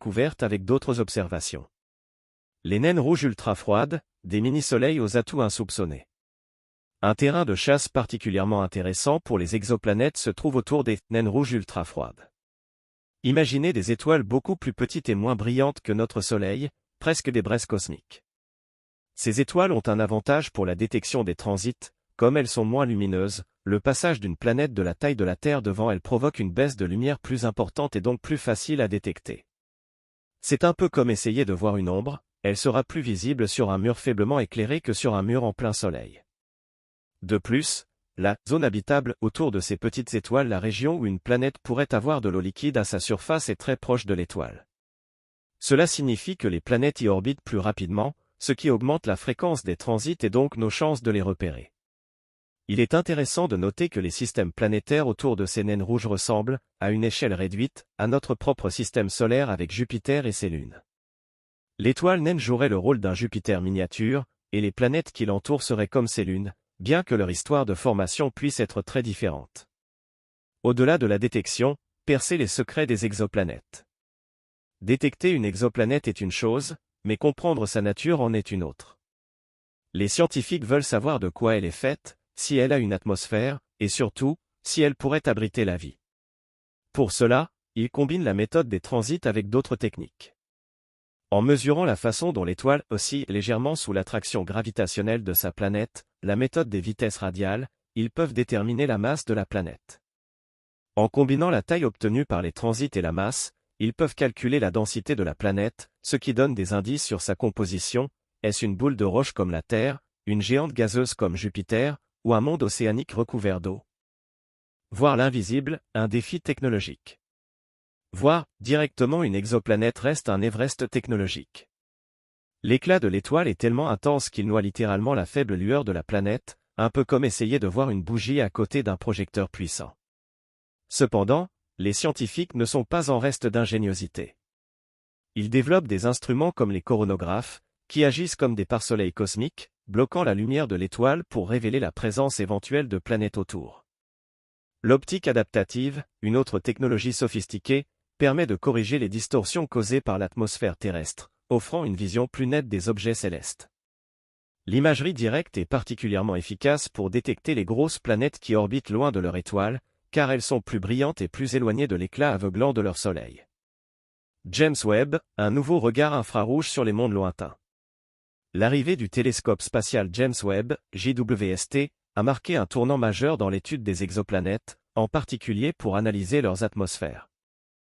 découvertes avec d'autres observations. Les naines rouges ultra-froides, des mini-soleils aux atouts insoupçonnés. Un terrain de chasse particulièrement intéressant pour les exoplanètes se trouve autour des naines rouges ultra-froides. Imaginez des étoiles beaucoup plus petites et moins brillantes que notre Soleil, presque des braises cosmiques. Ces étoiles ont un avantage pour la détection des transits, comme elles sont moins lumineuses, le passage d'une planète de la taille de la Terre devant elle provoque une baisse de lumière plus importante et donc plus facile à détecter. C'est un peu comme essayer de voir une ombre, elle sera plus visible sur un mur faiblement éclairé que sur un mur en plein soleil. De plus, la zone habitable autour de ces petites étoiles, la région où une planète pourrait avoir de l'eau liquide à sa surface est très proche de l'étoile. Cela signifie que les planètes y orbitent plus rapidement, ce qui augmente la fréquence des transits et donc nos chances de les repérer. Il est intéressant de noter que les systèmes planétaires autour de ces naines rouges ressemblent, à une échelle réduite, à notre propre système solaire avec Jupiter et ses lunes. L'étoile naine jouerait le rôle d'un Jupiter miniature, et les planètes qui l'entourent seraient comme ses lunes, bien que leur histoire de formation puisse être très différente. Au-delà de la détection, percer les secrets des exoplanètes. Détecter une exoplanète est une chose, mais comprendre sa nature en est une autre. Les scientifiques veulent savoir de quoi elle est faite, si elle a une atmosphère, et surtout, si elle pourrait abriter la vie. Pour cela, ils combinent la méthode des transits avec d'autres techniques. En mesurant la façon dont l'étoile oscille légèrement sous l'attraction gravitationnelle de sa planète, la méthode des vitesses radiales, ils peuvent déterminer la masse de la planète. En combinant la taille obtenue par les transits et la masse, ils peuvent calculer la densité de la planète, ce qui donne des indices sur sa composition, est-ce une boule de roche comme la Terre, une géante gazeuse comme Jupiter, ou un monde océanique recouvert d'eau. Voir l'invisible, un défi technologique. Voir directement une exoplanète reste un Everest technologique. L'éclat de l'étoile est tellement intense qu'il noie littéralement la faible lueur de la planète, un peu comme essayer de voir une bougie à côté d'un projecteur puissant. Cependant, les scientifiques ne sont pas en reste d'ingéniosité. Ils développent des instruments comme les coronographes, qui agissent comme des pare-soleils cosmiques, bloquant la lumière de l'étoile pour révéler la présence éventuelle de planètes autour. L'optique adaptative, une autre technologie sophistiquée, permet de corriger les distorsions causées par l'atmosphère terrestre, offrant une vision plus nette des objets célestes. L'imagerie directe est particulièrement efficace pour détecter les grosses planètes qui orbitent loin de leur étoile, car elles sont plus brillantes et plus éloignées de l'éclat aveuglant de leur soleil. James Webb, un nouveau regard infrarouge sur les mondes lointains. L'arrivée du télescope spatial James Webb, JWST, a marqué un tournant majeur dans l'étude des exoplanètes, en particulier pour analyser leurs atmosphères.